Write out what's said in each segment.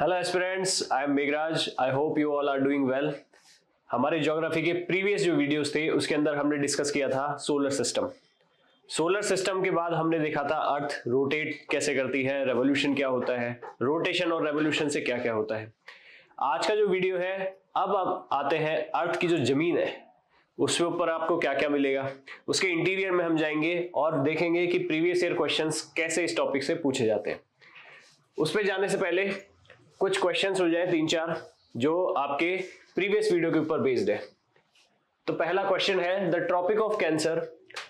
Hello aspirants, I am Meghraj. I hope you all are doing well. हमारे geography के previous जो videos थे उसके अंदर हमने डिस्कस किया था सोलर सिस्टम। सोलर सिस्टम के बाद हमने देखा था अर्थ रोटेट कैसे करती है, रेवोल्यूशन क्या होता है, रोटेशन और रेवोल्यूशन से क्या क्या होता है। आज का जो वीडियो है, अब आते हैं अर्थ की जो जमीन है उसके ऊपर आपको क्या क्या मिलेगा। उसके इंटीरियर में हम जाएंगे और देखेंगे कि प्रीवियस ईयर क्वेश्चंस कैसे इस टॉपिक से पूछे जाते हैं। उस पर जाने से पहले कुछ क्वेश्चंस हो जाए 3-4 जो आपके प्रीवियस वीडियो के ऊपर बेस्ड है। तो पहला क्वेश्चन है, the Tropic of Cancer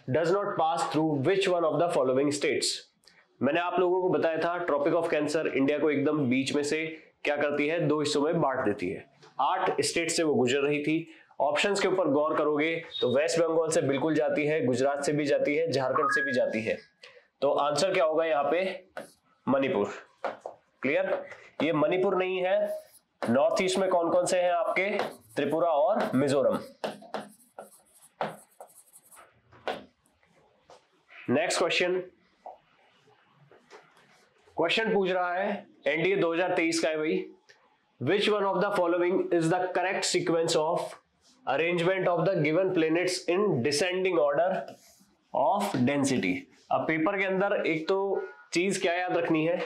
does not pass through which one of the following states. मैंने आप लोगों को बताया था ट्रॉपिक ऑफ कैंसर इंडिया को एकदम बीच में से क्या करती है, 2 हिस्सों में बांट देती है। 8 स्टेट से वो गुजर रही थी। ऑप्शंस के ऊपर गौर करोगे तो वेस्ट बंगाल से बिल्कुल जाती है, गुजरात से भी जाती है, झारखंड से भी जाती है। तो आंसर क्या होगा यहाँ पे? मणिपुर। क्लियर? ये मणिपुर नहीं है। नॉर्थ ईस्ट में कौन कौन से हैं आपके? त्रिपुरा और मिजोरम। नेक्स्ट क्वेश्चन पूछ रहा है, एनडीए 2023 का है भाई। विच one of the following is the correct sequence of arrangement of the given planets in descending order of density. अब पेपर के अंदर एक तो चीज क्या याद रखनी है,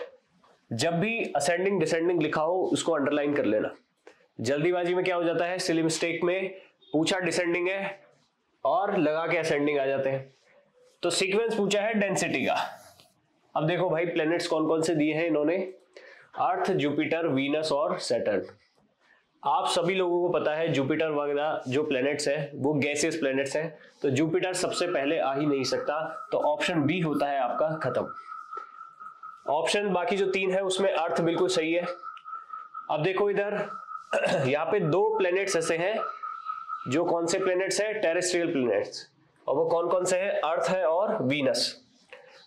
जब भी असेंडिंग डिसेंडिंग लिखा हो उसको अंडरलाइन कर लेना। जल्दीबाजी में क्या हो जाता है, सिली मिस्टेक में पूछा डिसेंडिंग है और लगा के असेंडिंग आ जाते हैं। तो सीक्वेंस पूछा है डेंसिटी का। अब देखो भाई, प्लैनेट्स कौन कौन से दिए हैं इन्होंने? अर्थ, जुपिटर, वीनस और सैटर्न। आप सभी लोगों को पता है जुपिटर वगैरह जो प्लैनेट्स है वो गैसियस प्लैनेट्स हैं, तो जुपिटर सबसे पहले आ ही नहीं सकता। तो ऑप्शन बी होता है आपका खत्म। ऑप्शन बाकी जो 3 है उसमें अर्थ बिल्कुल सही है। अब देखो इधर यहाँ पे 2 प्लैनेट्स ऐसे हैं जो कौन से प्लैनेट्स हैं? Terrestrial planets. और वो कौन कौन से हैं? अर्थ है और वीनस।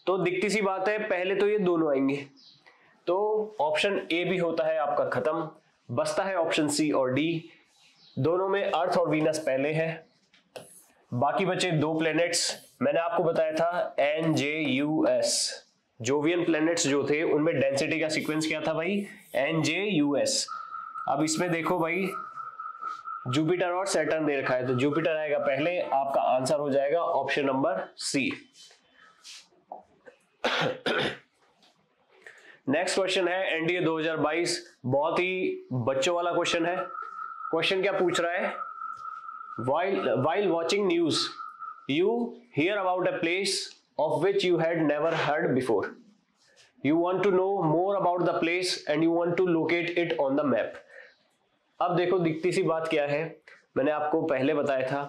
तो दिखती सी बात है, पहले तो ये दोनों आएंगे, तो ऑप्शन ए भी होता है आपका खत्म। बचता है ऑप्शन सी और डी। दोनों में अर्थ और वीनस पहले है। बाकी बचे 2 प्लैनेट्स। मैंने आपको बताया था NJUS। जोवियन प्लैनेट्स जो थे उनमें डेंसिटी का सीक्वेंस क्या था भाई? NJUS। अब इसमें देखो भाई, जुपिटर और सैटर्न दे रखा है, तो जुपिटर आएगा पहले। आपका आंसर हो जाएगा option number C. Next question है एनडीए 2022। बहुत ही बच्चों वाला क्वेश्चन है। क्वेश्चन क्या पूछ रहा है? while watching news you hear about a place of which you had never heard before. You want to know more about the place and you want to locate it on the map. अब देखो दिखती सी बात क्या है, मैंने आपको पहले बताया था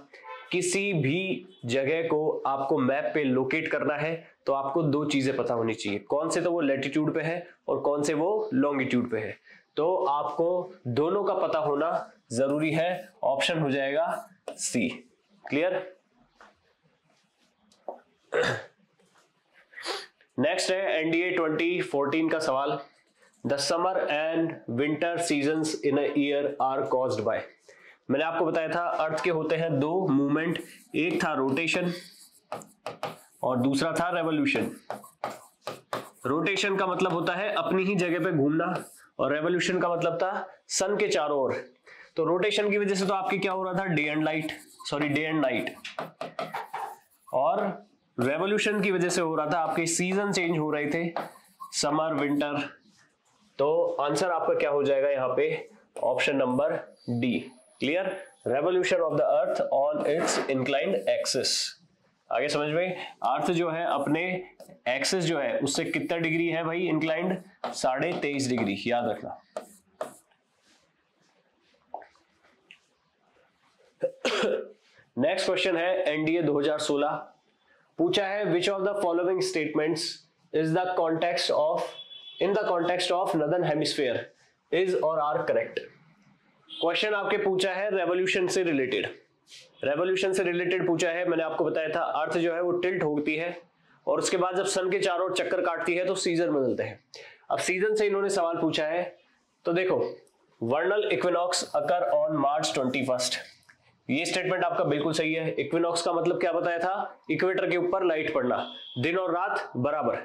किसी भी जगह को आपको मैप पे लोकेट करना है तो आपको 2 चीजें पता होनी चाहिए। कौन से? तो वो लैटिट्यूड पे है और कौन से? वो लॉन्गिट्यूड पे है। तो आपको दोनों का पता होना जरूरी है। ऑप्शन हो जाएगा सी। क्लियर? नेक्स्ट है एनडीए 2014 का सवाल। The summer and winter seasons in a year are caused by. मैंने आपको बताया था अर्थ के होते हैं 2 मूवमेंट, एक था रोटेशन और दूसरा था रेवोल्यूशन। रोटेशन का मतलब होता है अपनी ही जगह पे घूमना और रेवोल्यूशन का मतलब था सन के चारों ओर। तो रोटेशन की वजह से तो आपकी क्या हो रहा था? Day and night. और रेवोल्यूशन की वजह से हो रहा था आपके सीजन चेंज हो रहे थे, समर विंटर। तो आंसर आपका क्या हो जाएगा यहाँ पे? Option number D. Clear? Revolution of the earth on it's inclined axis. आगे समझ में? अर्थ जो है अपने एक्सिस जो है उससे कितना डिग्री है भाई इंक्लाइंड? 23.5 डिग्री। याद रखना। नेक्स्ट क्वेश्चन है एनडीए 2016। पूछा है which of the following statements is the context of in the context of northern hemisphere is और आर करेक्ट। क्वेश्चन आपके पूछा है रेवोल्यूशन से रिलेटेड। रेवोल्यूशन से रिलेटेड पूछा है। मैंने आपको बताया था अर्थ जो है वो टिल्ट होती है और उसके बाद जब सन के चारों ओर चक्कर काटती है तो सीजन बदलते हैं। अब सीजन से इन्होंने सवाल पूछा है, तो देखो वर्नल इक्विनॉक्स अकर ऑन मार्च 21। ये स्टेटमेंट आपका बिल्कुल सही है। इक्विनॉक्स का मतलब क्या बताया था? इक्वेटर के ऊपर लाइट पड़ना, दिन और रात बराबर।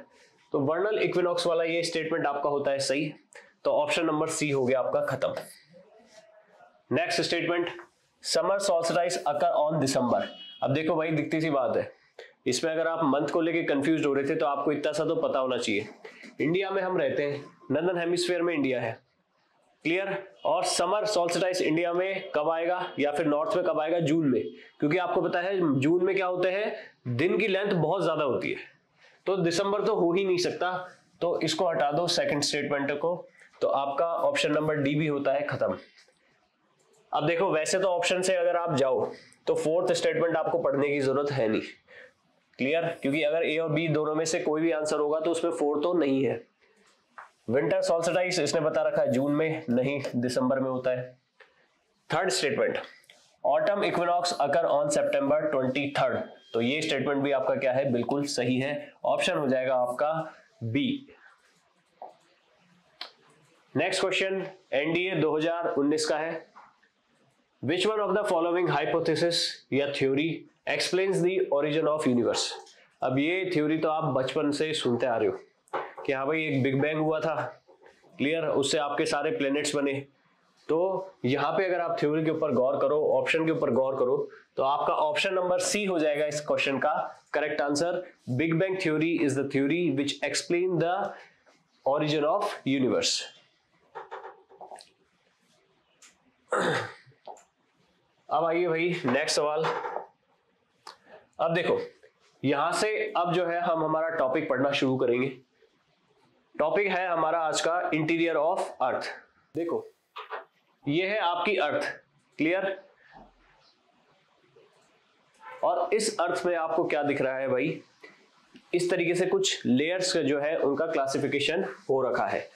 तो वर्नल इक्विनॉक्स वाला ये स्टेटमेंट आपका होता है सही। तो ऑप्शन नंबर सी हो गया आपका खत्म। Next statement, summer solstice occur on December. अब देखो भाई, दिखती सी बात है, इसमें अगर आप मंथ को लेके कंफ्यूज हो रहे थे तो आपको इतना सा तो पता होना चाहिए, इंडिया में हम रहते हैं, नॉर्दर्न हेमिस्फीयर में इंडिया है, क्लियर। और समर सॉल्स्टिस इंडिया में कब आएगा या फिर नॉर्थ में कब आएगा, जून में, क्योंकि आपको पता है जून में क्या होते हैं, दिन की लेंथ बहुत ज्यादा होती है, तो दिसंबर तो हो ही नहीं सकता, तो इसको हटा दो सेकंड स्टेटमेंट को, तो आपका ऑप्शन नंबर डी भी होता है खत्म। अब देखो, वैसे तो ऑप्शन से अगर आप जाओ तो फोर्थ स्टेटमेंट आपको पढ़ने की जरूरत है नहीं, क्लियर, क्योंकि अगर ए और बी दोनों में से कोई भी आंसर होगा तो उसमें फोर तो नहीं है। विंटर सॉल्स्टिस इसने बता रखा है जून में, नहीं दिसंबर में होता है। Third statement, autumn equinox occur on सितंबर 23, तो ये स्टेटमेंट भी आपका क्या है, बिल्कुल सही है, ऑप्शन हो जाएगा आपका बी। नेक्स्ट क्वेश्चन एनडीए 2019 का है, which one of the following hypothesis या theory explains the origin of universe. अब ये थ्योरी तो आप बचपन से सुनते आ रहे हो कि हाँ भाई एक बिग बैंग हुआ था, क्लियर, उससे आपके सारे प्लैनेट्स बने, तो यहां पे अगर आप थ्योरी के ऊपर गौर करो, ऑप्शन के ऊपर गौर करो, तो आपका ऑप्शन नंबर सी हो जाएगा इस क्वेश्चन का correct answer. Big bang theory is the theory which explain the origin of universe. अब आइए भाई नेक्स्ट सवाल। अब देखो, यहां से अब जो है हम हमारा टॉपिक पढ़ना शुरू करेंगे। टॉपिक है हमारा आज का इंटीरियर ऑफ अर्थ। देखो, ये है आपकी अर्थ, क्लियर, और इस अर्थ में आपको क्या दिख रहा है भाई, इस तरीके से कुछ लेयर्स जो है उनका क्लासिफिकेशन हो रखा है।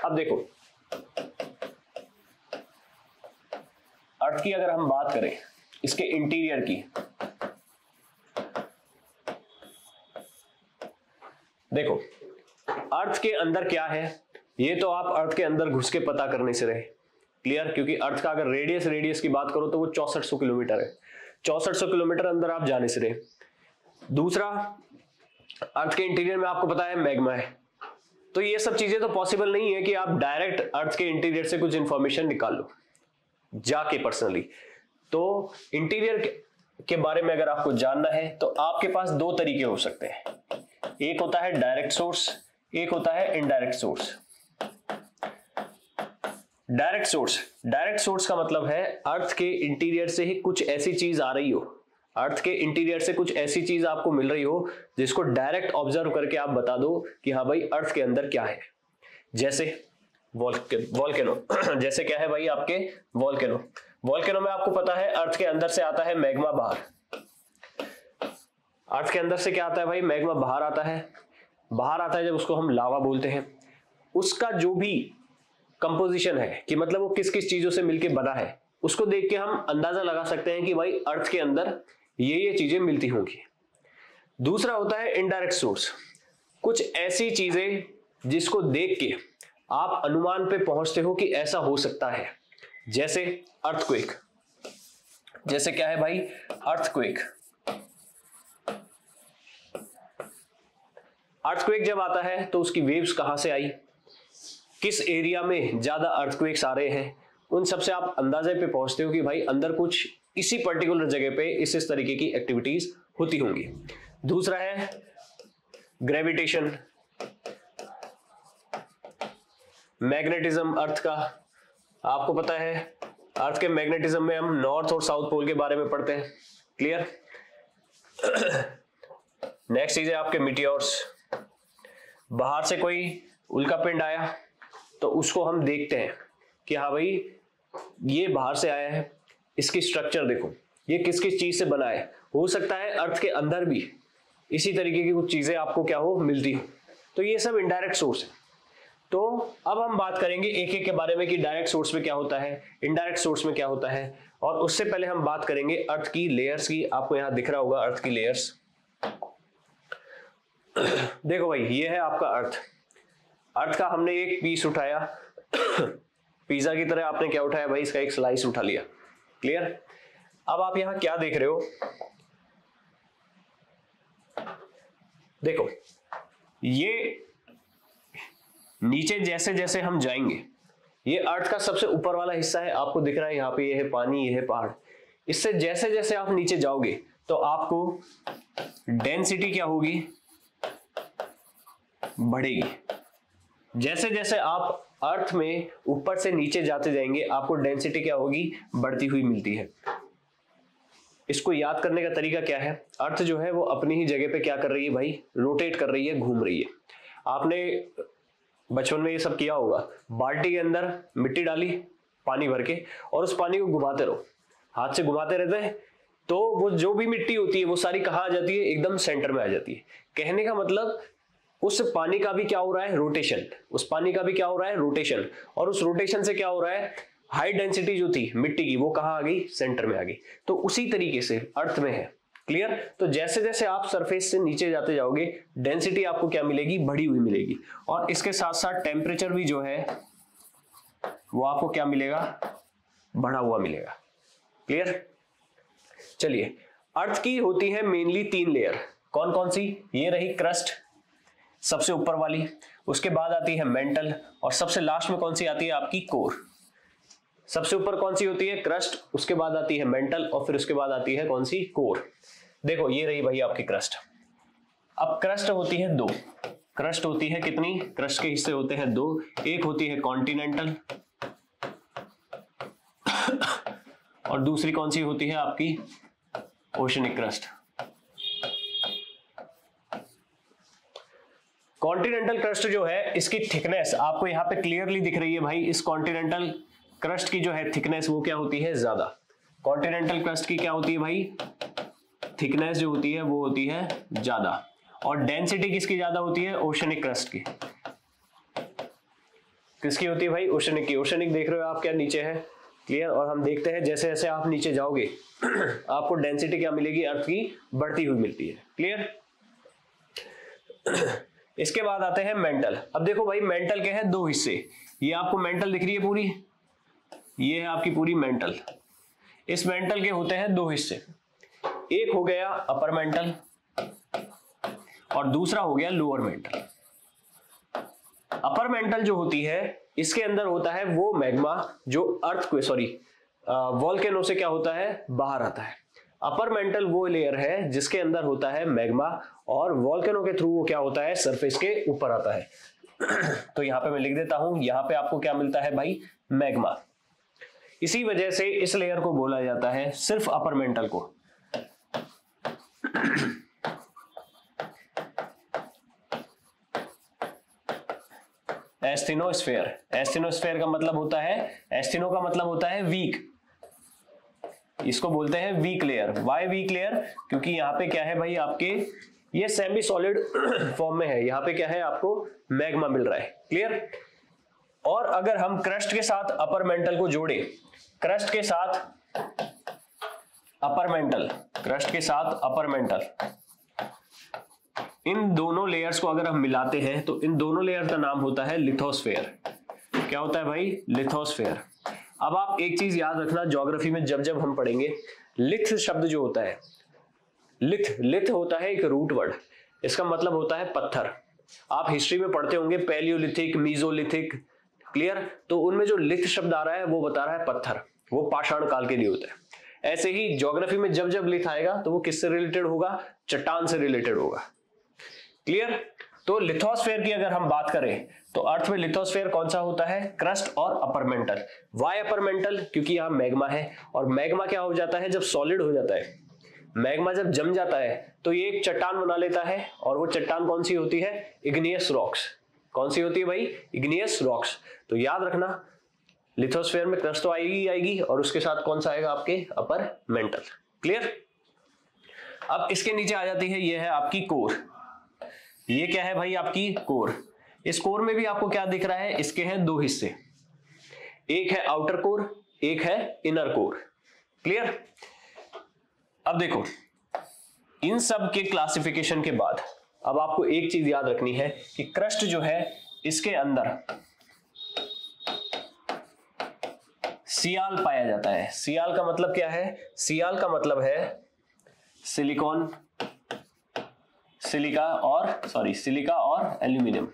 अब देखो, अर्थ की अगर हम बात करें, इसके इंटीरियर की, देखो अर्थ के अंदर क्या है, ये तो आप अर्थ के अंदर घुस के पता करने से रहे, क्लियर, क्योंकि अर्थ का अगर रेडियस की बात करो तो वो 6400 किलोमीटर है, 6400 किलोमीटर अंदर आप जाने से रहे। दूसरा, अर्थ के इंटीरियर में आपको पता है मैग्मा है, तो ये सब चीजें तो पॉसिबल नहीं है कि आप डायरेक्ट अर्थ के इंटीरियर से कुछ इंफॉर्मेशन निकाल लो जाके पर्सनली। तो इंटीरियर के बारे में अगर आपको जानना है तो आपके पास दो तरीके हो सकते हैं, एक होता है डायरेक्ट सोर्स, एक होता है इनडायरेक्ट सोर्स। डायरेक्ट सोर्स का मतलब है अर्थ के इंटीरियर से ही कुछ ऐसी चीज आ रही हो, अर्थ के इंटीरियर से कुछ ऐसी चीज आपको मिल रही हो जिसको डायरेक्ट ऑब्जर्व करके आप बता दो कि हाँ भाई अर्थ के अंदर क्या है। जैसे वॉल्केनो जैसे क्या है भाई आपके वॉल्केनो में आपको पता है अर्थ के अंदर से आता है मैग्मा बाहर, अर्थ के अंदर से क्या आता है भाई, मैग्मा बाहर आता है जब उसको हम लावा बोलते हैं। उसका जो भी कंपोजिशन है कि मतलब वो किस किस चीजों से मिलके बना है, उसको देख के हम अंदाजा लगा सकते हैं कि भाई अर्थ के अंदर ये चीजें मिलती होंगी। दूसरा होता है इनडायरेक्ट सोर्स, कुछ ऐसी चीजें जिसको देख के आप अनुमान पे पहुंचते हो कि ऐसा हो सकता है, जैसे अर्थक्वेक। जैसे क्या है भाई, अर्थक्वेक जब आता है तो उसकी वेव्स कहां से आई, किस एरिया में ज्यादा अर्थक्वेक्स आ रहे हैं, उन सब से आप अंदाजे पे पहुंचते हो कि भाई अंदर कुछ इसी पर्टिकुलर जगह पे इस तरीके की एक्टिविटीज होती होंगी। दूसरा है ग्रेविटेशन, मैग्नेटिज्म अर्थ का, आपको पता है अर्थ के मैग्नेटिज्म में हम नॉर्थ और साउथ पोल के बारे में पढ़ते हैं, क्लियर। नेक्स्ट चीज है आपके मीटियोर्स, बाहर से कोई उल्कापिंड आया तो उसको हम देखते हैं कि हाँ भाई ये बाहर से आया है, इसकी स्ट्रक्चर देखो, ये किस किस चीज से बना है। हो सकता है अर्थ के अंदर भी इसी तरीके की कुछ चीजें आपको क्या हो मिलती हो, तो ये सब इनडायरेक्ट सोर्स है। तो अब हम बात करेंगे एक एक के बारे में कि डायरेक्ट सोर्स में क्या होता है, इनडायरेक्ट सोर्स में क्या होता है, और उससे पहले हम बात करेंगे अर्थ की लेयर्स की। आपको यहां दिख रहा होगा अर्थ की लेयर्स, देखो भाई ये है आपका अर्थ का हमने एक पीस उठाया पिज्जा की तरह आपने क्या उठाया भाई, इसका एक स्लाइस उठा लिया, क्लियर। अब आप यहां क्या देख रहे हो, देखो नीचे जैसे जैसे हम जाएंगे, ये अर्थ का सबसे ऊपर वाला हिस्सा है, आपको दिख रहा है यहाँ पे, ये है पानी, ये है पहाड़। इससे जैसे जैसे आप नीचे जाओगे तो आपको डेंसिटी क्या होगी, बढ़ेगी। जैसे जैसे आप अर्थ में ऊपर से नीचे जाते जाएंगे आपको डेंसिटी क्या होगी, बढ़ती हुई मिलती है। इसको याद करने का तरीका क्या है, अर्थ जो है वो अपनी ही जगह पे क्या कर रही है भाई, रोटेट कर रही है, घूम रही है। आपने बचपन में ये सब किया होगा, बाल्टी के अंदर मिट्टी डाली पानी भर के और उस पानी को घुमाते रहो, हाथ से घुमाते रहते हैं, तो वो जो भी मिट्टी होती है वो सारी कहाँ आ जाती है, एकदम सेंटर में आ जाती है। कहने का मतलब उस पानी का भी क्या हो रहा है, रोटेशन, उस पानी का भी क्या हो रहा है, रोटेशन, और उस रोटेशन से क्या हो रहा है, हाई डेंसिटी जो थी मिट्टी की वो कहाँ आ गई, सेंटर में आ गई। तो उसी तरीके से अर्थ में है। क्लियर? तो जैसे जैसे आप सरफेस से नीचे जाते जाओगे डेंसिटी आपको क्या मिलेगी, बढ़ी हुई मिलेगी, और इसके साथ साथ टेम्परेचर भी जो है वो आपको क्या मिलेगा, बढ़ा हुआ मिलेगा। क्लियर? चलिए, अर्थ की होती है मेनली 3 लेयर। कौन कौन सी? ये रही क्रस्ट सबसे ऊपर वाली, उसके बाद आती है मेंटल, और सबसे लास्ट में कौन सी आती है आपकी, कोर। सबसे ऊपर कौन सी होती है, क्रस्ट, उसके बाद आती है मेंटल, और फिर उसके बाद आती है कौन सी, कोर। देखो ये रही भाई आपकी क्रस्ट। अब क्रस्ट होती है 2, क्रस्ट होती है कितनी, क्रस्ट के हिस्से होते हैं 2, एक होती है कॉन्टिनेंटल और दूसरी कौन सी होती है आपकी, ओशनिक क्रस्ट। कॉन्टिनेंटल क्रस्ट जो है इसकी थिकनेस आपको यहाँ पे क्लियरली दिख रही है भाई, इस कॉन्टिनेंटल क्रस्ट की जो है थिकनेस वो क्या होती है, ज्यादा। कॉन्टिनेंटल क्रस्ट की क्या होती है भाई, थिकनेस जो होती है वो होती है ज्यादा, और डेंसिटी किसकी ज्यादा होती है, ओशनिक क्रस्ट की। किसकी होती है भाई, ओशनिक की। ओशनिक देख रहे हो आप क्या नीचे है, क्लियर? और हम देखते हैं जैसे जैसे आप नीचे जाओगे आपको डेंसिटी क्या मिलेगी, अर्थ की बढ़ती हुई मिलती है। क्लियर? इसके बाद आते हैं मेंटल। अब देखो भाई मेंटल के हैं 2 हिस्से, ये आपको मेंटल दिख रही है पूरी, ये है आपकी पूरी मेंटल। इस मेंटल के होते हैं 2 हिस्से, एक हो गया अपर मेंटल और दूसरा हो गया लोअर मेंटल। अपर मेंटल जो होती है इसके अंदर होता है वो मैग्मा जो वोल्केनो से क्या होता है, बाहर आता है। अपर मेंटल वो लेयर है जिसके अंदर होता है मैग्मा, और वोल्केनो के थ्रू वो क्या होता है, सरफेस के ऊपर आता है। तो यहां पे मैं लिख देता हूं, यहां पे आपको क्या मिलता है भाई, मैग्मा। इसी वजह से इस लेयर को बोला जाता है, सिर्फ अपर मेंटल को, एस्थेनोस्फेयर। एस्थेनोस्फेयर का मतलब होता है, एस्थेनो का मतलब होता है वीक, इसको बोलते हैं weak layer. Why weak layer? क्योंकि यहाँ पे क्या है भाई, आपके ये सेमी सॉलिड फॉर्म में है, यहाँ पे क्या है, आपको मैग्मा मिल रहा है। क्लियर? और अगर हम क्रस्ट के साथ अपर मेंटल को जोड़े, क्रस्ट के साथ अपर मेंटल, क्रस्ट के साथ अपर मेंटल, इन दोनों लेयर्स को अगर हम मिलाते हैं तो इन दोनों लेयर का नाम होता है लिथोस्फेयर। क्या होता है भाई, लिथोस्फेयर। अब आप एक चीज याद रखना, ज्योग्राफी में जब जब हम पढ़ेंगे, लिथ शब्द जो होता है, लिथ होता है एक रूट वर्ड, इसका मतलब होता है पत्थर। आप हिस्ट्री में पढ़ते होंगे पैलियोलिथिक, मीजोलिथिक। क्लियर? तो उनमें जो लिथ शब्द आ रहा है वो बता रहा है पत्थर, वो पाषाण काल के लिए होता है। ऐसे ही ज्योग्राफी में जब जब लिथ आएगा तो वो किससे रिलेटेड होगा, चट्टान से रिलेटेड होगा। क्लियर? तो लिथोस्फेयर की अगर हम बात करें तो अर्थ में लिथोस्फेयर कौन सा होता है, क्रस्ट और upper mantle. Why upper mantle? क्योंकि यहां मैग्मा है, और मैग्मा क्या हो जाता है, जब सॉलिड हो जाता है, मैग्मा जब जम जाता है तो ये एक चट्टान बना लेता है, और वो चट्टान कौन सी होती है, इग्नियस रॉक्स। कौन सी होती है भाई, इग्नियस रॉक्स। तो याद रखना, लिथोस्फेयर में क्रस्ट तो आएगी और उसके साथ कौन सा आएगा, आपके अपर मेंटल। क्लियर? अब इसके नीचे आ जाती है, ये है आपकी कोर। ये क्या है भाई, आपकी कोर। इस कोर में भी आपको क्या दिख रहा है, इसके हैं 2 हिस्से, एक है आउटर कोर, एक है इनर कोर। क्लियर? अब देखो, इन सब के क्लासिफिकेशन के बाद अब आपको एक चीज याद रखनी है कि क्रस्ट जो है इसके अंदर सियाल पाया जाता है। सियाल का मतलब क्या है, सियाल का मतलब है सिलिकॉन, सिलिका और एल्यूमिनियम।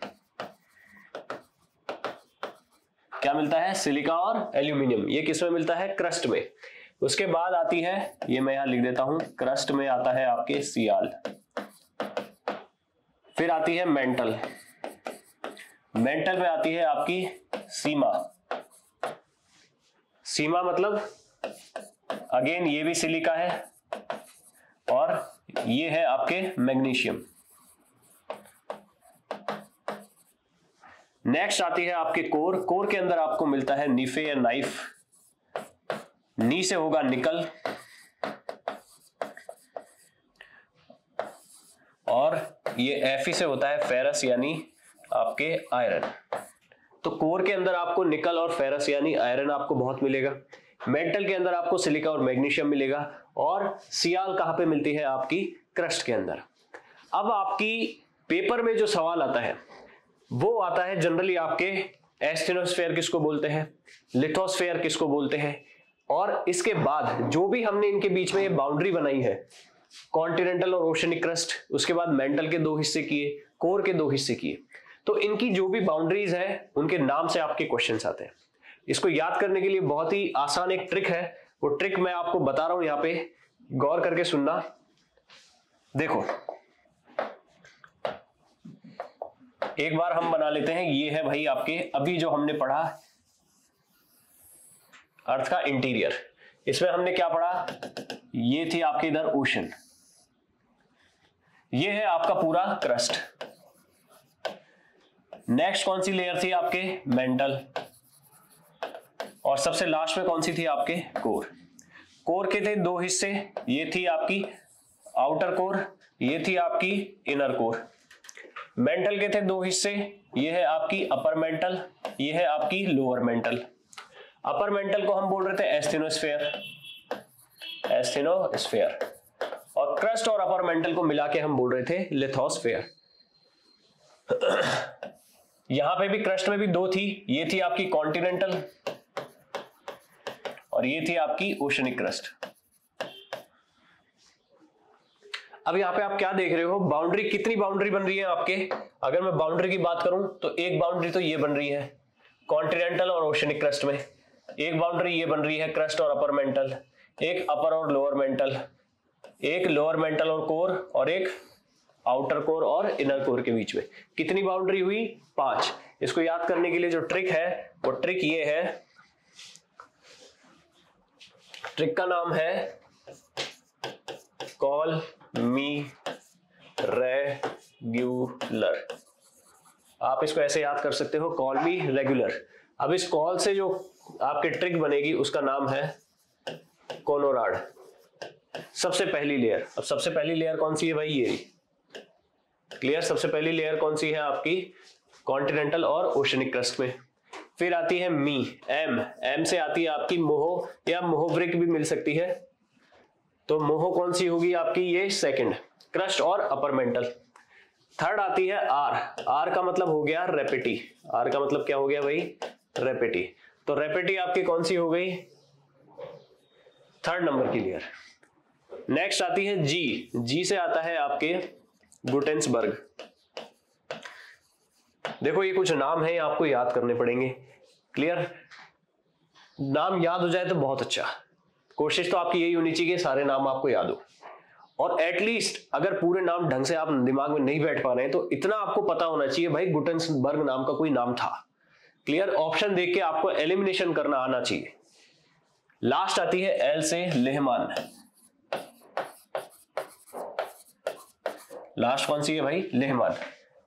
क्या मिलता है, सिलिका और एल्यूमिनियम। ये किसमें मिलता है, क्रस्ट में। उसके बाद आती है, ये मैं यहां लिख देता हूं, क्रस्ट में आता है आपके सियाल। फिर आती है मेंटल, मेंटल में आती है आपकी सीमा। सीमा मतलब अगेन ये भी सिलिका है और ये है आपके मैग्नीशियम। नेक्स्ट आती है आपके कोर। कोर के अंदर आपको मिलता है निफे या नाइफ। नी से होगा निकल और ये एफी से होता है फेरस यानी आपके आयरन। तो कोर के अंदर आपको निकल और फेरस यानी आयरन आपको बहुत मिलेगा। मेंटल के अंदर आपको सिलिका और मैग्नीशियम मिलेगा। और सियाल कहां पे मिलती है, आपकी क्रस्ट के अंदर। अब आपकी पेपर में जो सवाल आता है वो आता है जनरली आपके एस्टेनोस्फेयर किसको बोलते हैं, लिथोस्फेयर किसको बोलते हैं, और इसके बाद जो भी हमने इनके बीच में ये बाउंड्री बनाई है, कॉन्टिनेंटल और ओशनिक क्रस्ट, उसके बाद मेंटल के 2 हिस्से किए, कोर के 2 हिस्से किए, तो इनकी जो भी बाउंड्रीज है उनके नाम से आपके क्वेश्चंस आते हैं। इसको याद करने के लिए बहुत ही आसान एक ट्रिक है, वो ट्रिक मैं आपको बता रहा हूं, यहां पे गौर करके सुनना। देखो एक बार हम बना लेते हैं, ये है भाई आपके अभी जो हमने पढ़ा अर्थ का इंटीरियर। इसमें हमने क्या पढ़ा, ये थी आपके इधर ओशन, ये है आपका पूरा क्रस्ट। नेक्स्ट कौन सी लेयर थी आपके, मेंटल, और सबसे लास्ट में कौन सी थी आपके, कोर। कोर के थे 2 हिस्से, ये थी आपकी आउटर कोर, ये थी आपकी इनर कोर। मेंटल के थे 2 हिस्से, ये है आपकी अपर मेंटल, ये है आपकी लोअर मेंटल। अपर मेंटल को हम बोल रहे थे एस्थेनोस्फेयर, एस्थेनोस्फेयर, और क्रस्ट और अपर मेंटल को मिला के हम बोल रहे थे लिथोस्फेयर। यहां पे भी क्रस्ट में भी 2 थी, ये थी आपकी कॉन्टिनेंटल और ये थी आपकी ओशनिक क्रस्ट। अब यहां पे आप क्या देख रहे हो, बाउंड्री, कितनी बाउंड्री बन रही है आपके। अगर मैं बाउंड्री की बात करूं तो एक बाउंड्री तो ये बन रही है कॉन्टिनेंटल और ओशनिक क्रस्ट में, एक बाउंड्री ये बन रही है क्रस्ट और अपर मेंटल, एक अपर और लोअर मेंटल, एक लोअर मेंटल और कोर, और एक आउटर कोर और इनर कोर के बीच में। कितनी बाउंड्री हुई, 5। इसको याद करने के लिए जो ट्रिक है वो ट्रिक ये है, ट्रिक का नाम है कॉल मी रेगुलर। आप इसको ऐसे याद कर सकते हो, कॉल मी रेगुलर। अब इस कॉल से जो आपके ट्रिक बनेगी उसका नाम है कोलोराड, सबसे पहली लेयर। अब सबसे पहली लेयर कौन सी है भाई, ये क्लियर। सबसे पहली लेयर कौन सी है आपकी, कॉन्टिनेंटल और ओशनिक क्रस्ट में। फिर आती है मी, एम, एम से आती है आपकी मोहो या मोहोब्रिक भी मिल सकती है, तो मोहो कौन सी होगी आपकी, ये सेकंड, क्रस्ट और अपर मेंटल। थर्ड आती है आर, आर का मतलब हो गया रेपिटी, आर का मतलब क्या हो गया भाई, रेपिटी। तो रेपिटी आपकी कौन सी हो गई, 3rd नंबर की लेयर। नेक्स्ट आती है जी, जी से आता है आपके गुटेंसबर्ग। देखो ये कुछ नाम है, आपको याद करने पड़ेंगे, क्लियर। नाम याद हो जाए तो बहुत अच्छा, कोशिश तो आपकी यही होनी चाहिए कि सारे नाम आपको याद हो। और एटलीस्ट अगर पूरे नाम ढंग से आप दिमाग में नहीं बैठ पा रहे हैं तो इतना आपको पता होना चाहिए भाई गुटेंसबर्ग नाम का कोई नाम था, क्लियर। ऑप्शन देख के आपको एलिमिनेशन करना आना चाहिए। लास्ट आती है एल से लेहमान, लास्ट कौन सी है भाई, लेहमान,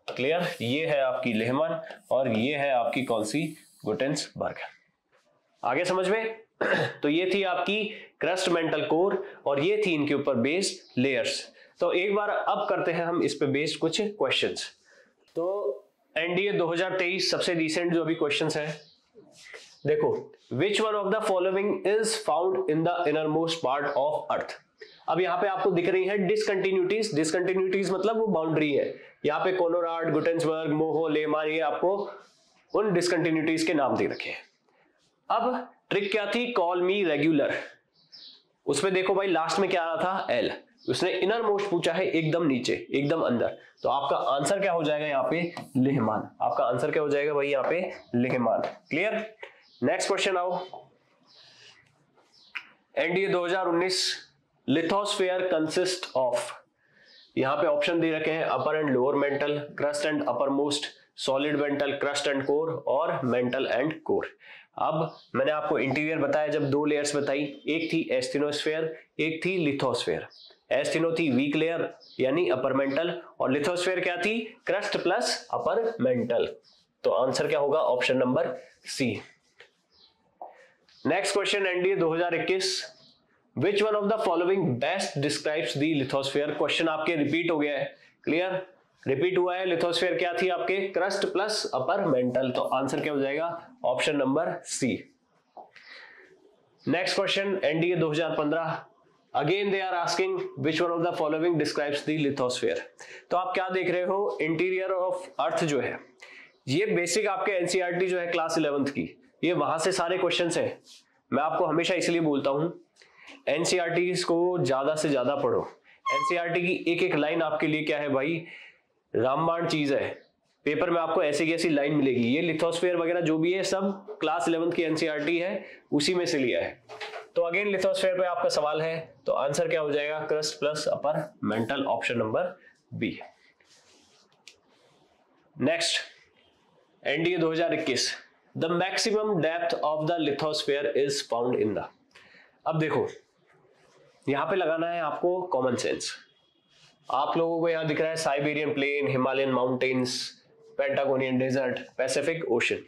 क्लियर। ये है आपकी लेहमान और ये है आपकी कौन सी, गुटेंसबर्ग। आगे समझ में। तो ये थी आपकी क्रस्ट, मेंटल, कोर, और ये थी इनके ऊपर बेस लेयर्स। तो एक बार अब करते हैं हम इस पे बेस्ड कुछ क्वेश्चंस। तो एनडीए 2023 सबसे रिसेंट जो अभी क्वेश्चंस है, देखो, विच one of the following is found in the inner most part of earth. अब यहाँ पे आपको दिख रही है डिसकंटिन्यूटीज, डिसकंटिन्यूटीज मतलब वो बाउंड्री है। यहाँ पे कोलोराड, गुटेंसबर्ग, मोहो, लेहमान, ये आपको उन डिसकंटिन्यूटीज के नाम दे रखे हैं। अब ट्रिक क्या थी, कॉल मी रेगुलर। उसमें देखो भाई लास्ट में क्या आ रहा था, एल। उसने इनर मोस्ट पूछा है, एकदम नीचे, एकदम अंदर। तो आपका आंसर क्या हो जाएगा यहाँ पे, लेहमान। आपका आंसर क्या हो जाएगा भाई यहाँ पे, लेहमान। क्लियर। नेक्स्ट क्वेश्चन आओ। एनडीए 2019 लिथोस्फीयर कंसिस्ट ऑफ, यहाँ पे ऑप्शन दे रखे हैं upper and lower mantle, crust and uppermost, solid mantle, crust and core, और मेंटल एंड कोर। अब मैंने आपको इंटीरियर बताया जब 2 लेयर्स बताई, एक थी एस्थेनोस्फीयर, एक थी लिथोस्फीयर। एस्थेनो थी वीक लेयर यानी अपर मेंटल, और लिथोस्फीयर क्या थी, क्रस्ट प्लस अपर मेंटल। तो आंसर क्या होगा, option number C. Next question NDA 2021, which one of the following best describes the lithosphere. Question आपके रिपीट हो गया है, क्लियर, रिपीट हुआ है। लिथोस्फीयर क्या थी आपके, क्रस्ट प्लस अपर मेंटल। तो आंसर क्या हो जाएगा, option number C. Next question NDA 2015, again they are asking which one of the following describes the lithosphere. तो आप क्या देख रहे हो, इंटीरियर ऑफ अर्थ जो है, ये बेसिक आपके एनसीईआरटी जो है क्लास 11th की, ये वहां से सारे क्वेश्चंस हैं। मैं आपको हमेशा इसलिए बोलता हूं एनसीईआरटी को ज्यादा से ज्यादा पढ़ो। एनसीईआरटी की एक एक लाइन आपके लिए क्या है भाई, रामबाण चीज है। पेपर में आपको ऐसी की ऐसी लाइन मिलेगी। ये लिथोस्फीयर वगैरह जो भी है सब क्लास 11th की एनसीईआरटी है, उसी में से लिया है। तो अगेन लिथोस्फीयर पे आपका सवाल है, तो आंसर क्या हो जाएगा, crust plus upper mantle, option number B. Next NDA 2021, the maximum depth of the lithosphere is found in the. अब देखो यहां पे लगाना है आपको कॉमन सेंस। आप लोगों को यहां दिख रहा है Siberian plain, Himalayan mountains, Patagonian desert, Pacific ocean.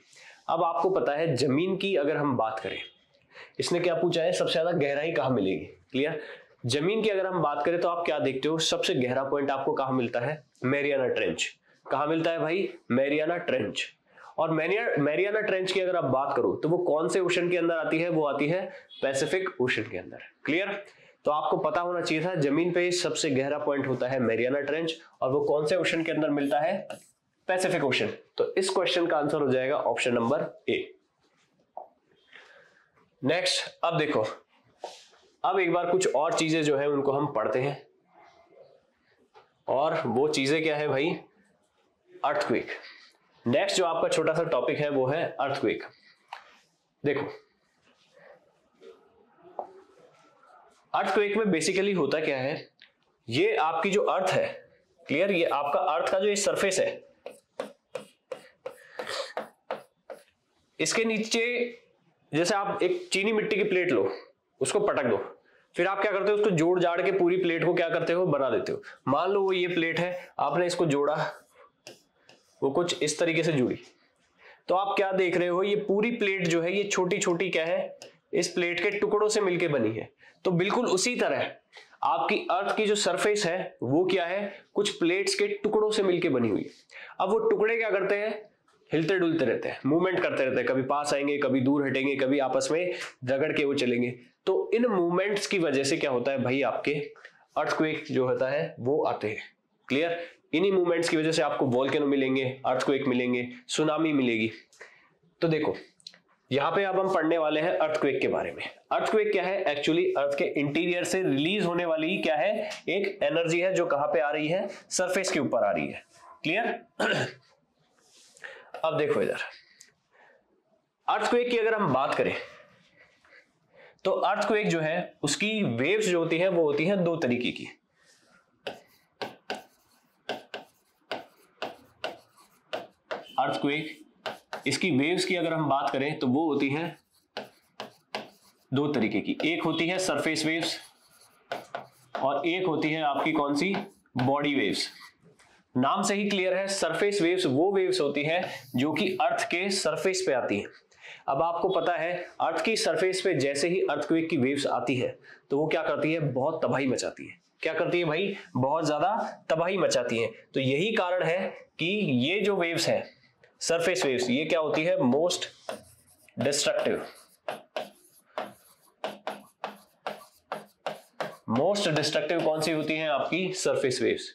अब आपको पता है जमीन की अगर हम बात करें, इसने क्या पूछा है, सबसे ज्यादा गहराई कहां मिलेगी। क्लियर। जमीन की अगर हम बात करें तो आप क्या देखते हो, सबसे गहरा पॉइंट आपको कहां मिलता है, मैरियाना ट्रेंच। कहां मिलता है भाई, मैरियाना ट्रेंच। और मैरियाना ट्रेंच की अगर आप बात करो तो वो कौन से ओशन के अंदर आती है, वो आती है पैसिफिक ओशन के अंदर। क्लियर। तो आपको पता होना चाहिए था जमीन पे सबसे गहरा पॉइंट होता है मैरियाना ट्रेंच, और वो कौन से ओशन के अंदर मिलता है, पैसिफिक ओशन। तो इस क्वेश्चन का आंसर हो जाएगा ऑप्शन नंबर ए। नेक्स्ट, अब देखो, अब एक बार कुछ और चीजें जो है उनको हम पढ़ते हैं, और वो चीजें क्या है भाई, अर्थक्वेक। नेक्स्ट जो आपका छोटा सा टॉपिक है वो है अर्थक्वेक। देखो अर्थक्वेक में बेसिकली होता क्या है, ये आपकी जो अर्थ है, क्लियर, ये आपका अर्थ का जो ये सरफेस है, इसके नीचे जैसे आप एक चीनी मिट्टी की प्लेट लो, उसको पटक दो, फिर आप क्या करते हो, उसको जोड़ जाड़ के पूरी प्लेट को क्या करते हो, बना देते हो। मान लो वो ये प्लेट है, आपने इसको जोड़ा, वो कुछ इस तरीके से जुड़ी, तो आप क्या देख रहे हो, ये पूरी प्लेट जो है ये छोटी छोटी क्या है, इस प्लेट के टुकड़ों से मिलकर बनी है। तो बिल्कुल उसी तरह आपकी अर्थ की जो सरफेस है वो क्या है, कुछ प्लेट्स के टुकड़ों से मिलकर बनी हुई है। अब वो टुकड़े क्या करते हैं, हिलते डुलते रहते हैं, मूवमेंट करते रहते हैं, कभी पास आएंगे, कभी दूर हटेंगे, कभी आपस में रगड़ के वो चलेंगे। तो इन मूवमेंट्स की वजह से क्या होता है भाई, आपके अर्थक्वेक जो होता है वो आते हैं। क्लियर। इन्हीं मूवमेंट्स की वजह से आपको वोल्केनो मिलेंगे, अर्थक्वेक मिलेंगे, सुनामी मिलेगी। तो देखो यहां पे अब हम पढ़ने वाले हैं अर्थक्वेक के बारे में। अर्थक्वेक क्या है, एक्चुअली अर्थ के इंटीरियर से रिलीज होने वाली क्या है, एक एनर्जी है जो कहां पे आ रही है, सरफेस के ऊपर आ रही है। क्लियर। अब देखो इधर अर्थक्वेक की अगर हम बात करें तो अर्थक्वेक जो है उसकी वेव्स जो होती हैं वो होती हैं दो तरीके की। अर्थक्वेक, इसकी वेव्स की अगर हम बात करें तो वो होती हैं दो तरीके की, एक होती है सरफेस वेव्स और एक होती है आपकी कौन सी, बॉडी वेव्स। नाम से ही क्लियर है, सरफेस वेव्स वो वेव्स होती हैं जो कि अर्थ के सरफेस पे आती हैं। अब आपको पता है अर्थ की सरफेस पे जैसे ही अर्थक्वेक की वेव्स आती है तो वो क्या करती है, बहुत तबाही मचाती है। क्या करती है भाई, बहुत ज्यादा तबाही मचाती है। तो यही कारण है कि ये जो वेव्स हैं सरफेस वेव्स, ये क्या होती है, मोस्ट डिस्ट्रक्टिव। मोस्ट डिस्ट्रक्टिव कौन सी होती है, आपकी surface waves.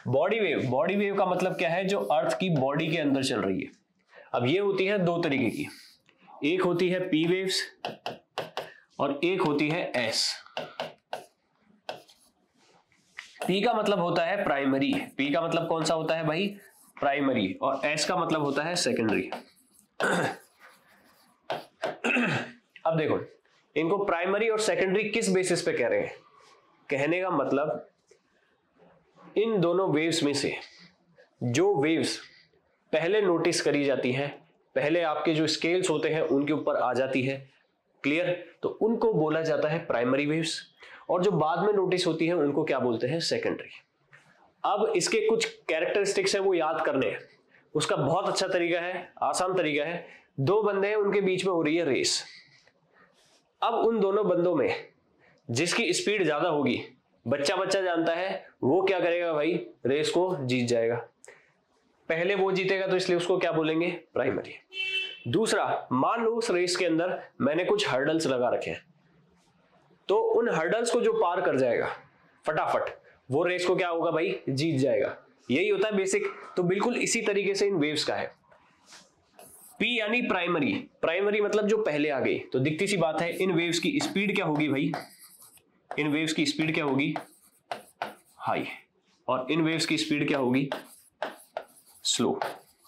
Body wave, body wave का मतलब क्या है, जो अर्थ की बॉडी के अंदर चल रही है। अब ये होती है दो तरीके की, एक होती है पी वेव्स और एक होती है एस। P का मतलब होता है प्राइमरी, P का मतलब कौन सा होता है भाई, प्राइमरी, और S का मतलब होता है सेकेंडरी। अब देखो इनको प्राइमरी और सेकेंडरी किस बेसिस पे कह रहे हैं, कहने का मतलब इन दोनों वेव्स में से जो वेव्स पहले नोटिस करी जाती हैं, पहले आपके जो स्केल्स होते हैं उनके ऊपर आ जाती है, क्लियर, तो उनको बोला जाता है प्राइमरी वेव्स, और जो बाद में नोटिस होती है उनको क्या बोलते हैं, सेकेंडरी। अब इसके कुछ कैरेक्टरिस्टिक्स है वो याद करने हैं, उसका बहुत अच्छा तरीका है, आसान तरीका है। दो बंदे हैं, उनके बीच में हो रही है रेस। अब उन दोनों बंदों में जिसकी स्पीड ज्यादा होगी, बच्चा बच्चा जानता है वो क्या करेगा भाई, रेस को जीत जाएगा। पहले वो जीतेगा तो इसलिए उसको क्या बोलेंगे, प्राइमरी। दूसरा, मान लो उस रेस के अंदर मैंने कुछ हर्डल्स लगा रखे हैं, तो उन हर्डल्स को जो पार कर जाएगा फटाफट, वो रेस को क्या होगा भाई, जीत जाएगा। यही होता है बेसिक। तो बिल्कुल इसी तरीके से इन वेव्स का है। P यानी प्राइमरी, प्राइमरी मतलब जो पहले आ गई, तो दिखती सी बात है इन वेव्स की स्पीड क्या होगी भाई, इन वेव्स की स्पीड क्या होगी, हाई, और इन वेव्स की स्पीड क्या होगी, स्लो।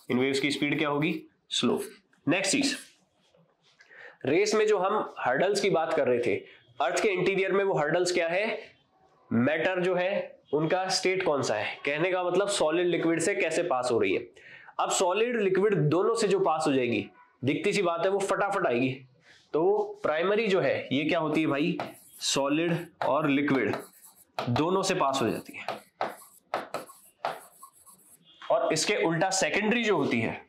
इन वेव्स की स्पीड क्या होगी, स्लो। नेक्स्ट चीज, रेस में जो हम हर्डल्स की बात कर रहे थे, अर्थ के इंटीरियर में वो हर्डल्स क्या है, मैटर जो है उनका स्टेट कौन सा है, कहने का मतलब सॉलिड लिक्विड से कैसे पास हो रही है। अब सॉलिड लिक्विड दोनों से जो पास हो जाएगी, दिखती सी बात है वो फटाफट आएगी, तो वो प्राइमरी जो है ये क्या होती है भाई, सॉलिड और लिक्विड दोनों से पास हो जाती है। और इसके उल्टा सेकेंडरी जो होती है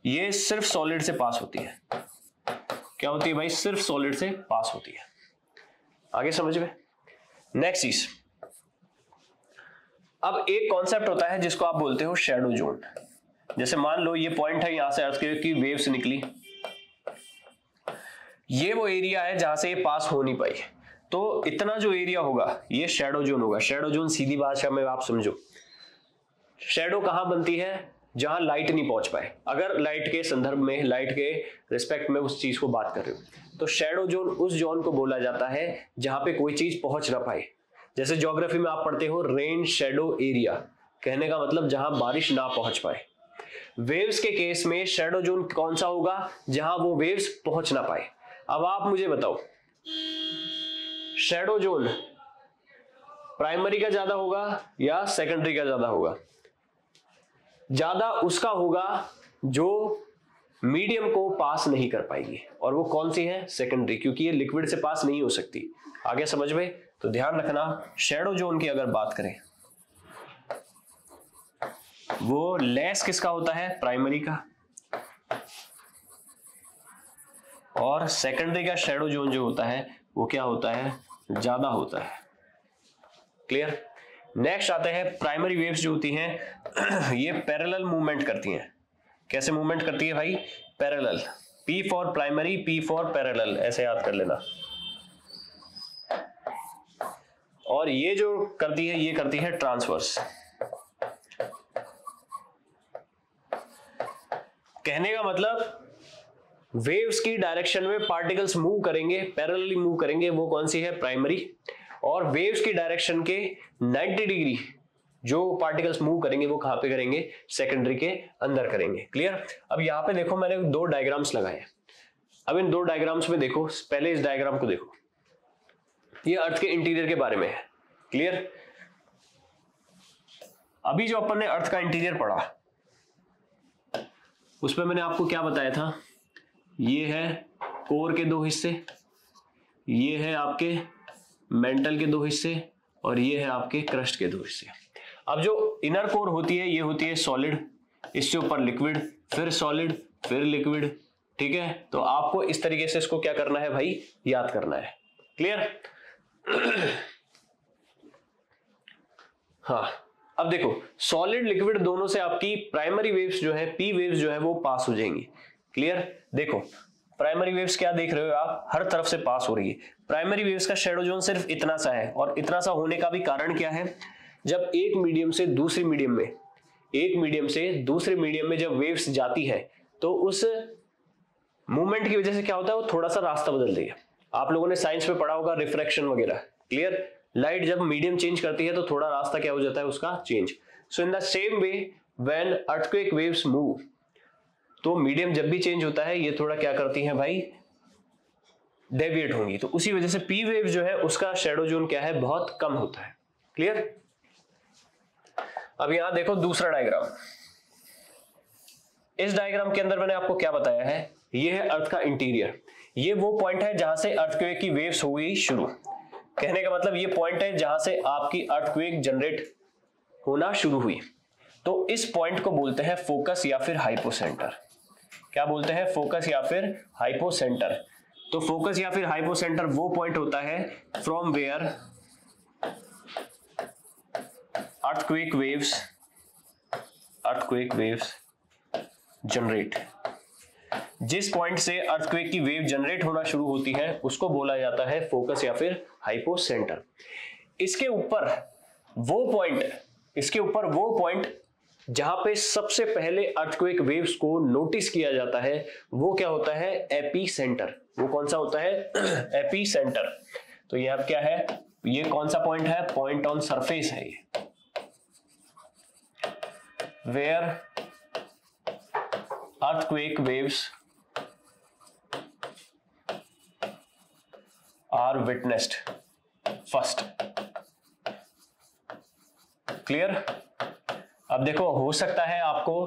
ये सिर्फ सॉलिड से पास होती है। क्या होती है भाई, सिर्फ सॉलिड से पास होती है। आगे समझ में। नेक्स्ट चीज, अब एक कॉन्सेप्ट होता है जिसको आप बोलते हो शैडो जोन। जैसे मान लो ये पॉइंट है, यहां से अर्थ की वेव्स निकली, ये वो एरिया है जहां से ये पास हो नहीं पाई, तो इतना जो एरिया होगा ये शैडो जोन होगा। शैडो जोन सीधी भाषा में आप समझो, शैडो कहां बनती है, जहां लाइट नहीं पहुंच पाए। अगर लाइट के संदर्भ में, लाइट के रिस्पेक्ट में उस चीज को बात कर रहे हो, तो शैडो जोन उस जोन को बोला जाता है जहां पे कोई चीज पहुंच ना पाए। जैसे ज्योग्राफी में आप पढ़ते हो रेन शैडो एरिया, कहने का मतलब जहां बारिश ना पहुंच पाए। वेव्स के केस में शैडो जोन कौन सा होगा, जहां वो वेव्स पहुंच ना पाए। अब आप मुझे बताओ, शैडो जोन प्राइमरी का ज्यादा होगा या सेकेंडरी का ज्यादा होगा? ज्यादा उसका होगा जो मीडियम को पास नहीं कर पाएगी, और वो कौन सी है, सेकेंडरी, क्योंकि ये लिक्विड से पास नहीं हो सकती। आगे समझ में। तो ध्यान रखना, शैडो जोन की अगर बात करें वो लेस किसका होता है, प्राइमरी का, और सेकेंडरी का शैडो जोन जो होता है वो क्या होता है, ज्यादा होता है। क्लियर। नेक्स्ट आते हैं प्राइमरी वेव्स जो होती हैं ये पैरेलल मूवमेंट करती हैं। कैसे मूवमेंट करती है भाई, parallel. P for primary, P for parallel, ऐसे याद कर लेना। और ये जो करती है ये करती है ट्रांसवर्स। कहने का मतलब वेव्स की डायरेक्शन में पार्टिकल्स मूव करेंगे, पैरेलली मूव करेंगे, वो कौन सी है, प्राइमरी। और वेव्स की डायरेक्शन के 90 डिग्री जो पार्टिकल्स मूव करेंगे वो कहां पे करेंगे, सेकेंडरी के अंदर करेंगे। क्लियर। अब यहां पे देखो मैंने दो डायग्राम्स लगाए। अब इन दो डायग्राम्स में देखो, पहले इस डायग्राम को देखो, ये अर्थ के इंटीरियर के बारे में है। क्लियर। अभी जो अपन ने अर्थ का इंटीरियर पढ़ा उसमें मैंने आपको क्या बताया था, ये है कोर के दो हिस्से, ये है आपके मेंटल के दो हिस्से, और ये है आपके क्रस्ट के दो हिस्से। अब जो इनर कोर होती है ये होती है सॉलिड, इससे ऊपर लिक्विड, फिर सॉलिड, फिर लिक्विड। ठीक है, तो आपको इस तरीके से इसको क्या करना है भाई, याद करना है। क्लियर। हाँ, अब देखो सॉलिड लिक्विड दोनों से आपकी प्राइमरी वेव्स जो है, पी वेव्स जो है वो पास हो जाएंगी। क्लियर। देखो प्राइमरी वेव्स क्या देख रहे हो आप, हर तरफ से पास हो रही है। प्राइमरी वेव्स का शैडो जोन सिर्फ इतना सा है, और इतना सा होने का भी कारण क्या है, जब एक मीडियम से दूसरे मीडियम में, एक मीडियम से दूसरे मीडियम में जब वेव्स जाती है तो उस मूवमेंट की वजह से क्या होता है, वो थोड़ा सा रास्ता बदल देगा। आप लोगों ने साइंस में पढ़ा होगा रिफ्रैक्शन वगैरह। क्लियर। लाइट जब मीडियम चेंज करती है तो थोड़ा रास्ता क्या हो जाता है उसका change. So in the same way when earthquake waves move, तो मीडियम जब भी चेंज होता है ये थोड़ा क्या करती हैं भाई, डेविएट होंगी। तो उसी वजह से पी वेव जो है उसका शैडो जोन क्या है, बहुत कम होता है। क्लियर। अब यहां देखो दूसरा डायग्राम। इस डायग्राम के अंदर मैंने आपको क्या बताया है, ये है अर्थ का इंटीरियर। ये वो पॉइंट है जहां से अर्थक्वेक की वेव्स हो गई शुरू। कहने का मतलब ये पॉइंट है जहां से आपकी अर्थक्वेक जनरेट होना शुरू हुई। तो इस पॉइंट को बोलते हैं फोकस या फिर हाइपोसेंटर। क्या बोलते हैं, फोकस या फिर हाइपोसेंटर। तो फोकस या फिर हाइपोसेंटर वो पॉइंट होता है from where earthquake waves generate. जिस पॉइंट से अर्थक्वेक की वेव जनरेट होना शुरू होती है उसको बोला जाता है फोकस या फिर हाइपोसेंटर। इसके ऊपर वो पॉइंट जहां पे सबसे पहले अर्थक्वेक वेव्स को नोटिस किया जाता है वो क्या होता है, एपीसेंटर। वो कौन सा होता है, एपीसेंटर। तो ये अब क्या है, ये कौन सा पॉइंट है, पॉइंट ऑन सरफेस है ये, where earthquake waves are witnessed first. Clear. अब देखो हो सकता है आपको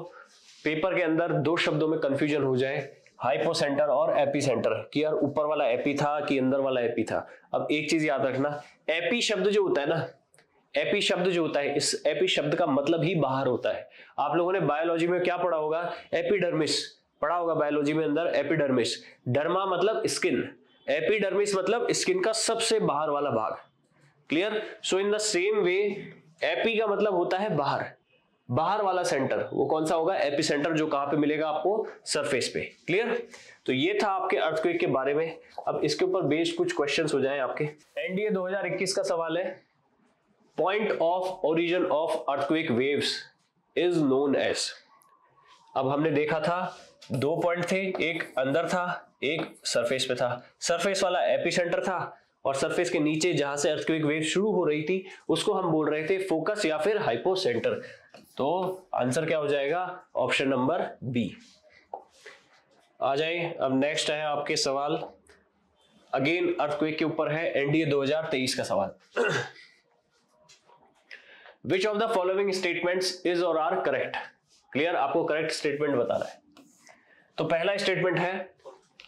पेपर के अंदर दो शब्दों में कंफ्यूजन हो जाए, हाइपोसेंटर और एपीसेंटर, कि यार ऊपर वाला एपी था कि अंदर वाला एपी था। अब एक चीज याद रखना, एपी शब्द जो होता है ना, एपी शब्द जो होता है, इस एपी शब्द का मतलब ही बाहर होता है। आप लोगों ने बायोलॉजी में क्या पढ़ा होगा, एपिडर्मिस पढ़ा होगा बायोलॉजी में अंदर, एपिडर्मिस। डर्मा मतलब स्किन, एपिडर्मिस मतलब स्किन का सबसे बाहर वाला भाग। Clear. So in the same way AP का मतलब होता है बाहर, बाहर वाला सेंटर। वो कौन सा होगा, एपिसेंटर, जो कहां पे मिलेगा आपको, सरफेस पे। क्लियर। तो ये था आपके अर्थक्वेक के बारे में। अब इसके ऊपर बेस्ड कुछ क्वेश्चंस हो जाए आपके। एनडीए 2021 का सवाल है, point of origin of earthquake waves is known as. अब हमने देखा था दो पॉइंट थे, एक अंदर था एक सरफेस पे था। सरफेस वाला एपिसेंटर था और सरफेस के नीचे जहां से अर्थक्वेक वेव शुरू हो रही थी उसको हम बोल रहे थे फोकस या फिर हाइपोसेंटर। तो आंसर क्या हो जाएगा, ऑप्शन नंबर बी। आ जाए, अब नेक्स्ट है आपके सवाल, अगेन अर्थक्वेक के ऊपर है, एनडीए 2023 का सवाल। Which of the following statements is or are correct? Clear, आपको करेक्ट स्टेटमेंट बताना है। तो पहला स्टेटमेंट है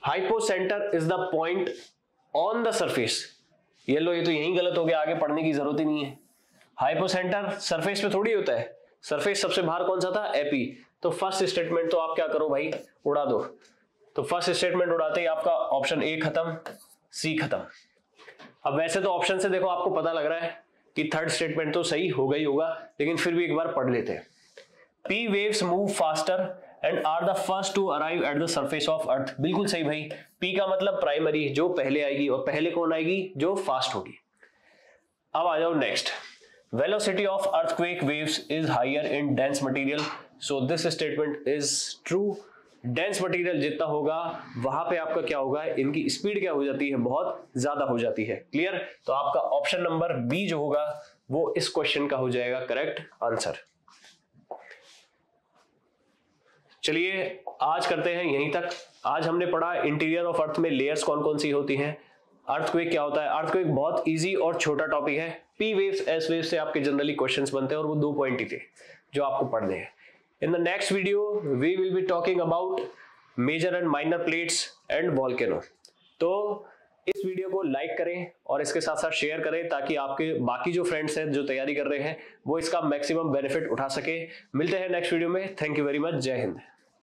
hypocentre is the point on the surface. ये लो, ये तो यही गलत हो गया, आगे पढ़ने की जरूरत ही नहीं है। हाइपोसेंटर सरफेस पे थोड़ी होता है, सरफेस सबसे बाहर कौन सा था, एपी। तो फर्स्ट स्टेटमेंट तो आप क्या करो भाई, उड़ा दो। तो फर्स्ट स्टेटमेंट उड़ाते ही आपका ऑप्शन ए खत्म, सी खत्म। अब वैसे तो ऑप्शन से देखो आपको पता लग रहा है कि थर्ड स्टेटमेंट तो सही होगा ही होगा, लेकिन फिर भी एक बार पढ़ लेते हैं। P waves move faster and are the first to arrive at the surface of earth. बिल्कुल सही भाई, पी का मतलब प्राइमरी, जो पहले आएगी, और पहले कौन आएगी, जो फास्ट होगी। अब आ जाओ next, velocity of earthquake waves is higher in dense material. So this statement is true. Dense material जितना होगा वहां पे आपका क्या होगा, इनकी स्पीड क्या हो जाती है, बहुत ज्यादा हो जाती है। क्लियर। तो आपका ऑप्शन नंबर बी जो होगा वो इस क्वेश्चन का हो जाएगा करेक्ट आंसर। चलिए आज करते हैं यहीं तक। आज हमने पढ़ा इंटीरियर ऑफ अर्थ में लेयर्स कौन कौन सी होती हैं, अर्थक्वेक क्या होता है। अर्थक्वेक बहुत इजी और छोटा टॉपिक है। पी वेव्स, एस वेव्स से आपके जनरली क्वेश्चंस बनते हैं और वो 2 पॉइंट ही थे जो आपको पढ़ने हैं। In the next video, we will be talking about major and minor plates and volcano. तो इस वीडियो को लाइक करें और इसके साथ साथ शेयर करें ताकि आपके बाकी जो फ्रेंड्स हैं जो तैयारी कर रहे हैं वो इसका मैक्सिमम बेनिफिट उठा सके। मिलते हैं नेक्स्ट वीडियो में। Thank you very much. जय हिंद।